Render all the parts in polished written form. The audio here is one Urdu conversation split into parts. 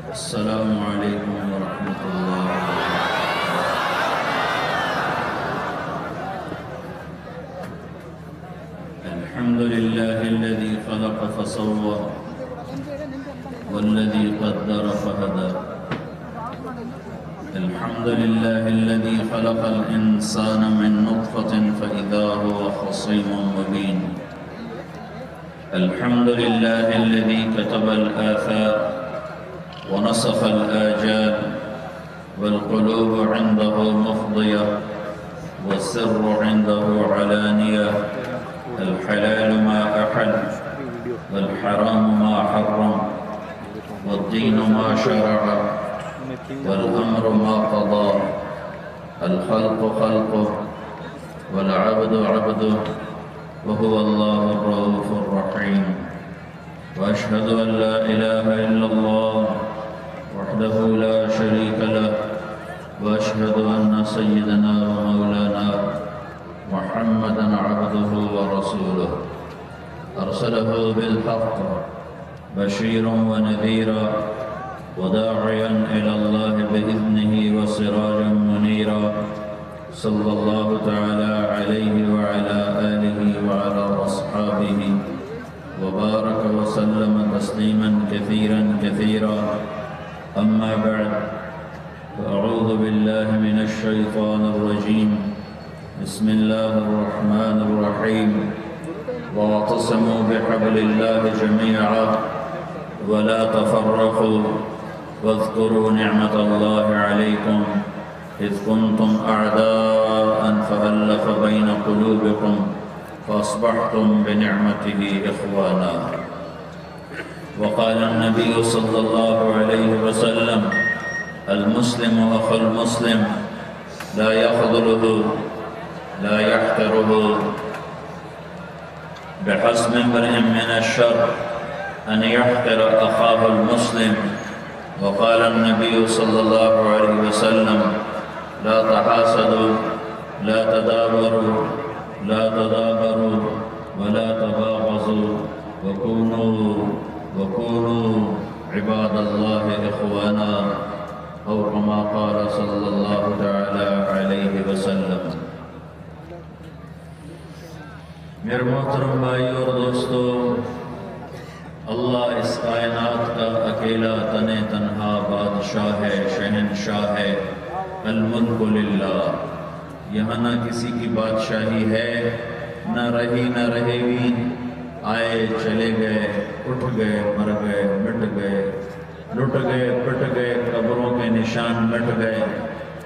السلام عليكم ورحمة الله. الحمد لله الذي خلق فصور والذي قدر فهدى. الحمد لله الذي خلق الإنسان من نطفة فإذا هو خصيم مبين. الحمد لله الذي كتب الآثار ونسخ الآجال والقلوب عنده مفضية والسر عنده علانية. الحلال ما أحل والحرام ما حرم والدين ما شرع والأمر ما قضى. الخلق خلقه والعبد عبده وهو الله الرؤوف الرحيم. وأشهد أن لا إله إلا الله وحده لا شريك له. وأشهد أن سيدنا ومولانا محمدا عبده ورسوله أرسله بالحق بشيرا ونذيرا وداعيا إلى الله بإذنه وسراجا منيرا. صلى الله تعالى عليه وعلى آله وعلى أصحابه وبارك وسلم تسليما كثيرا كثيرا. أما بعد، فأعوذ بالله من الشيطان الرجيم. بسم الله الرحمن الرحيم. واعتصموا بحبل الله جميعا ولا تفرقوا واذكروا نعمة الله عليكم إذ كنتم أعداء فألف بين قلوبكم فأصبحتم بنعمته إخوانا. وقال النبي صلى الله عليه وسلم: المسلم أخو المسلم لا يخذله لا يحقره. بحسب امرئ من الشر أن يحقر أخاه المسلم. وقال النبي صلى الله عليه وسلم: لا تحاسدوا لا تدابروا لا تدابروا ولا تباغضوا وكونوا عباد الله إخوانا، أو كما قال صلى الله تعالى عليه وسلم. میرے محترم بھائی اور دوستو، اللہ اس کائنات کا اکیلا تنے تنہا بادشاہ ہے، شہنشاہ ہے. الملک للہ. یہاں نہ کسی کی بادشاہی ہے، نہ رہی نہ رہے گی. آئے چلے گئے، اٹھ گئے، مر گئے، مٹ گئے، لٹ گئے، پٹ گئے، قبروں کے نشان مٹ گئے.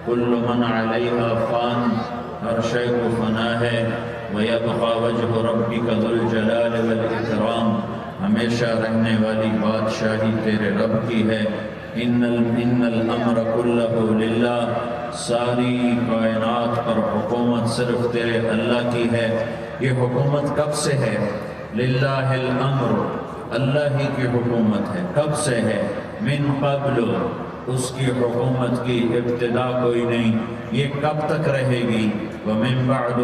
کل من علیہا فان. ہر شے کو فنا ہے. وَيَبْقَى وَجْهُ رَبِّكَ ذُو الْجَلَالِ وَالْإِكْرَامِ. ہمیشہ رہنے والی بادشاہی تیرے رب کی ہے. ان الامر كله للہ. ساری کائنات پر حکومت صرف تیرے اللہ کی ہے. یہ حکومت کب سے ہے؟ للہ الامر. اللہ ہی کی حکومت ہے. کب سے ہے؟ من قبل. اس کی حکومت کی ابتدا کوئی نہیں. یہ کب تک رہے گی؟ ومن بعد.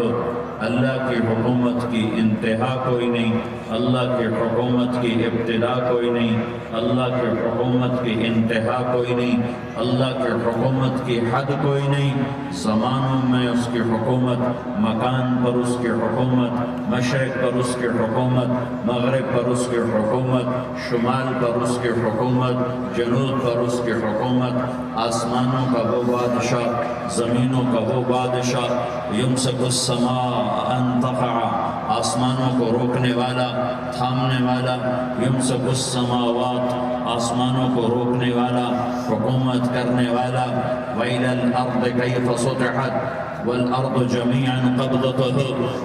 اللہ کی حکومت کی انتہا کوئی نہیں. اللہ کی حکومت کی ابتدا کوئی نہیں. اللہ کی حکومت کی انتہا کوئی نہیں. اللہ کی حکومت کی حد کوئی نہیں. زمانوں میں اس کی حکومت، مکان پر اس کی حکومت، مشرق پر اس کی حکومت، مغرب پر اس کی حکومت، شمال پر اس کی حکومت، جنوب پر اس کی حکومت. آسمانوں کا وہ بادشاہ، زمینوں کا وہ بادشاہ. یمسک السماء ان تقع. آسمانوں کو روکنے والا، تھامنے والا. یمسک السماوات. آسمانوں کو روکنے والا، حکومت کرنے والا. وإلى الأرض كيف سطحت والأرض جميعا قبضته.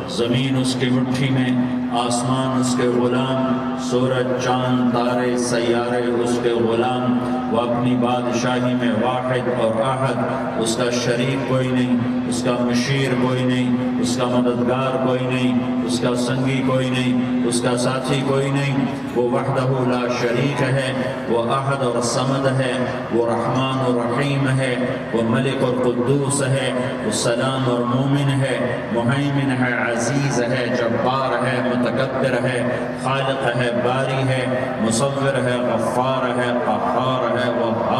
زمین اس کی مٹھی میں، آسمان اس کے غلام، سورج چاند تارے سیارے اس کے غلام. وہ اپنی بادشاہی میں واحد اور احد. اس کا شریک کوئی نہیں، اس کا مشیر کوئی نہیں، اس کا مددگار کوئی نہیں، اس کا سنگی کوئی نہیں، اس کا ساتھی کوئی نہیں. وہ وحدہ لا شریک ہے. وہ احد اور صمد ہے. وہ رحمان اور رحیم ہے. وہ ملک اور قدوس ہے. وہ سلام اور مومن ہے. مہیمن ہے، عزیز ہے، جبار ہے، متکبر ہے، خالق ہے، باری ہے، مصور ہے، غفار ہے، قہار ہے، وہاب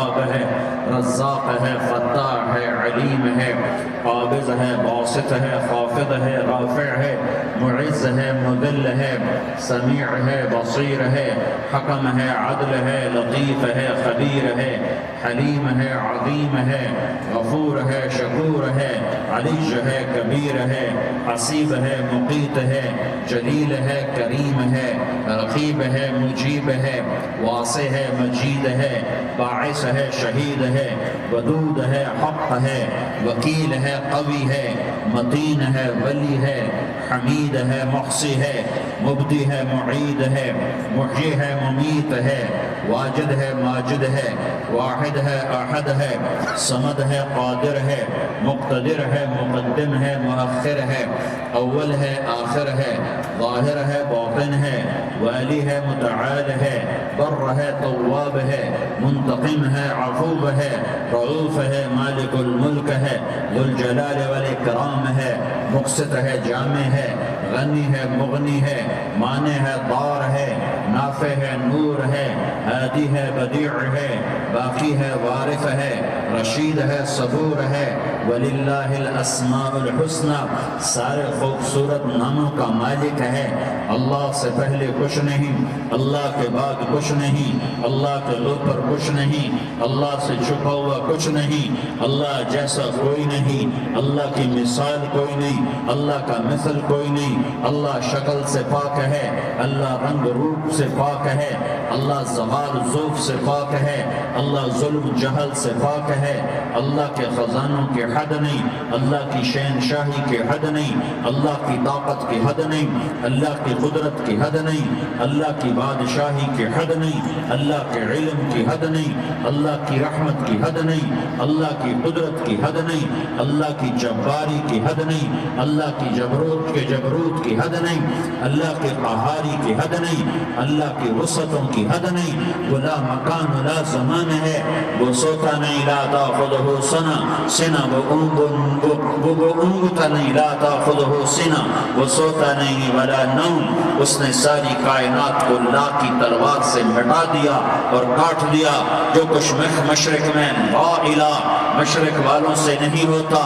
رزاق ہے، فتاح ہے، علیم ہے، قابض ہے، باسط ہے، خافض ہے، رافع ہے، معز ہے، مذل ہے، سمیع ہے، بصیر ہے، حکم ہے، عدل ہے، لطیف ہے، خبیر ہے، حلیم ہے، عظیم ہے، غفور ہے، شکور ہے، علیج ہے، کبیر ہے، حسیب ہے، مقیت ہے، جلیل ہے، کریم ہے، رقیب ہے، مجیب ہے، واسع ہے، مجید ہے، باعث ہے، شہید ہے، ودود ہے، حق ہے، وکیل ہے، قوی ہے، متین ہے، ولی ہے، حمید ہے، محصی ہے، مبدی ہے، معید ہے، محیی ہے، ممیت ہے، واجد ہے، ماجد ہے، واحد ہے، احد ہے، صمد ہے، قادر ہے، مقتدر ہے، مقدم ہے، مؤخر ہے، اول ہے، آخر ہے، ظاہر ہے، باطن ہے، والی ہے، متعال ہے، بر ہے، تواب ہے، منتقم ہے، عفو ہے، رؤوف ہے، مالک الملک ہے، ذو الجلال والاکرام ہے، مقسط ہے، جامع ہے، غنی ہے، مغنی ہے، مانع ہے، ضار ہے، نافع ہے، نور ہے، ہادی ہے، بدیع ہے، باقی ہے، وارث ہے، رشید ہے، صبور ہے، وللہ الاسماء الحسنى، سارے خوبصورت ناموں کا مالک ہے۔ اللہ سے پہلے کچھ نہیں، اللہ کے بعد کچھ نہیں، اللہ کے اوپر کچھ نہیں، اللہ سے چھپا ہوا کچھ نہیں، اللہ جیسا کوئی نہیں، اللہ کی مثال کوئی نہیں، اللہ کا مثل کوئی نہیں، اللہ شکل سے پاک ہے، اللہ رنگ روپ سے پاک ہے، اللہ زوال ذوف سے پاک ہے، اللہ ظلم جہل سے پاک ہے، اللہ کے خزانوں کی حد نہیں، اللہ کی شہنشاہی کی حد نہیں، اللہ کی طاقت کی حد نہیں، اللہ کی قدرت کی حد نہیں، اللہ کی بادشاہی کی حد نہیں، اللہ کے علم کی حد نہیں، اللہ کی رحمت کی حد نہیں، اللہ کی قدرت کی حد نہیں، اللہ کی جباری کی حد نہیں، اللہ کی جبروت کی حد نہیں، اللہ کے قہاری کی حد نہیں، اللہ کی وسعتوں کی حد نہیں، وہ لا مکان ولا زمان ہے، وہ سوتا نہیں لا تاخذہ سنہ، وہ اونگتا نہیں لا تاخذہ سنہ، وہ سوتا نہیں ولا نوم، اس نے ساری کائنات کو لا کی تلوار سے مٹا دیا اور کاٹ دیا۔ جو کچھ مشرق میں لا الہ مشرق والوں سے نہیں ہوتا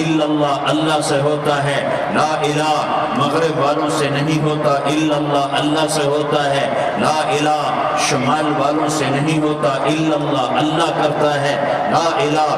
الا اللہ، اللہ سے ہوتا ہے، لا الہ مغرب والوں سے نہیں ہوتا الا اللہ، اللہ سے ہوتا ہے، لا الہ شمال والوں سے نہیں ہوتا الا اللہ، اللہ کرتا ہے، لا الہ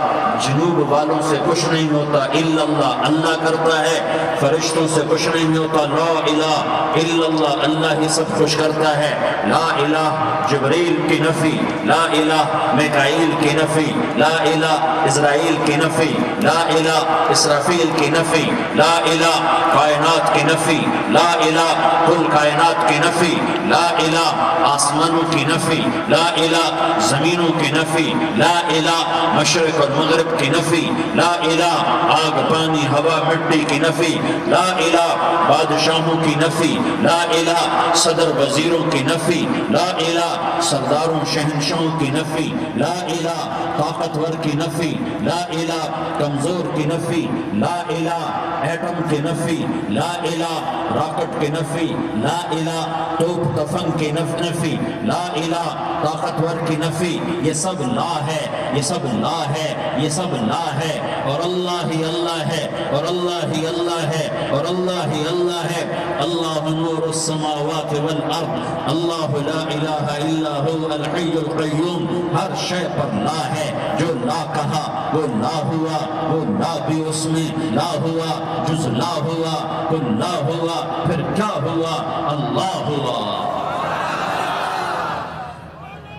جنوب والوں سے کچھ نہیں ہوتا الا اللہ، اللہ کرتا ہے، فرشتوں سے کچھ نہیں ہوتا، لا الہ الا اللہ، اللہ ہی سب کچھ کرتا ہے، لا الہ جبریل کی نفی، لا الہ میکائیل کی نفی، لا الہ اسرائیل کی نفی، لا الہ اسرافیل کی نفی، لا الہ کائنات کی نفی، لا الہ کل کائنات کی نفی، لا الہ آسمانوں کی نفی، لا الہ زمینوں کی نفی، لا الہ مشرق اور مغرب کی نفی، لا الہ آگ پانی ہوا مٹی کی نفی، لا الہ بادشاہوں کی نفی، لا الہ صدر وزیروں کی نفی، لا الہ سرداروں شہنشاہوں کی نفی، لا الہ طاقتور کی نفی، لا الہ کمزور کی نفی، لا الہ ایٹم کی نفی، لا الہ راکٹ کی نفی، لا الہ توپ تفنگ کی نفی، لا الہ طاقتور کی نفی، یہ سب لا ہے، یہ سب لا ہے، یہ سب لا ہے، اور اللہ ہی اللہ ہے، اور اللہ ہی اللہ ہے، اور اللہ ہی اللہ ہے، اللہ نور السماوات والارض، اللہ لا الہ الا هو الحی القیوم، ہر شے پر لا ہے، جو لا کہا وہ لا ہوا، وہ لا بھی اس میں لا ہوا، جز لا ہوا تو لا ہوا، پھر کیا ہوا؟ اللہ ہوا۔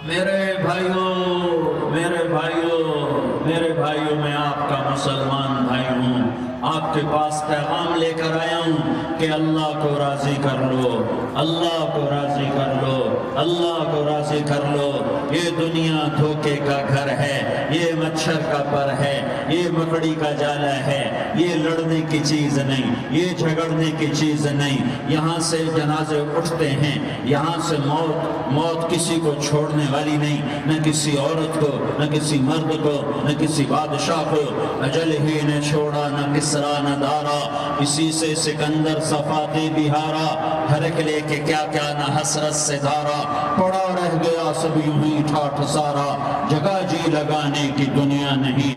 میرے بھائیوں، میرے بھائیوں، میرے بھائیوں، میں آپ کا مسلمان بھائی ہوں، آپ کے پاس پیغام لے کر آیا ہوں کہ اللہ کو راضی کر لو، اللہ کو راضی کر لو، اللہ کو راضی کر لو۔ یہ دنیا دھوکے کا گھر ہے، یہ مچھر کا پر ہے، یہ مکڑی کا جالا ہے، یہ لڑنے کی چیز نہیں، یہ جھگڑنے کی چیز نہیں۔ یہاں سے جنازے اٹھتے ہیں، یہاں سے موت کسی کو چھوڑنے والی نہیں، نہ کسی عورت کو، نہ کسی مرد کو، نہ کسی بادشاہ کو، اجل ہی نے چھوڑا نہ کسرا نہ دارا، اسی سے سکندر صفاتی بہارا، ہر ایک لے کے کیا کیا نہ حسرت سے دارا، پڑا رہ گیا سب یوں ہی ٹھاٹھ سارا، جگہ جی لگانے کی دنیا نہیں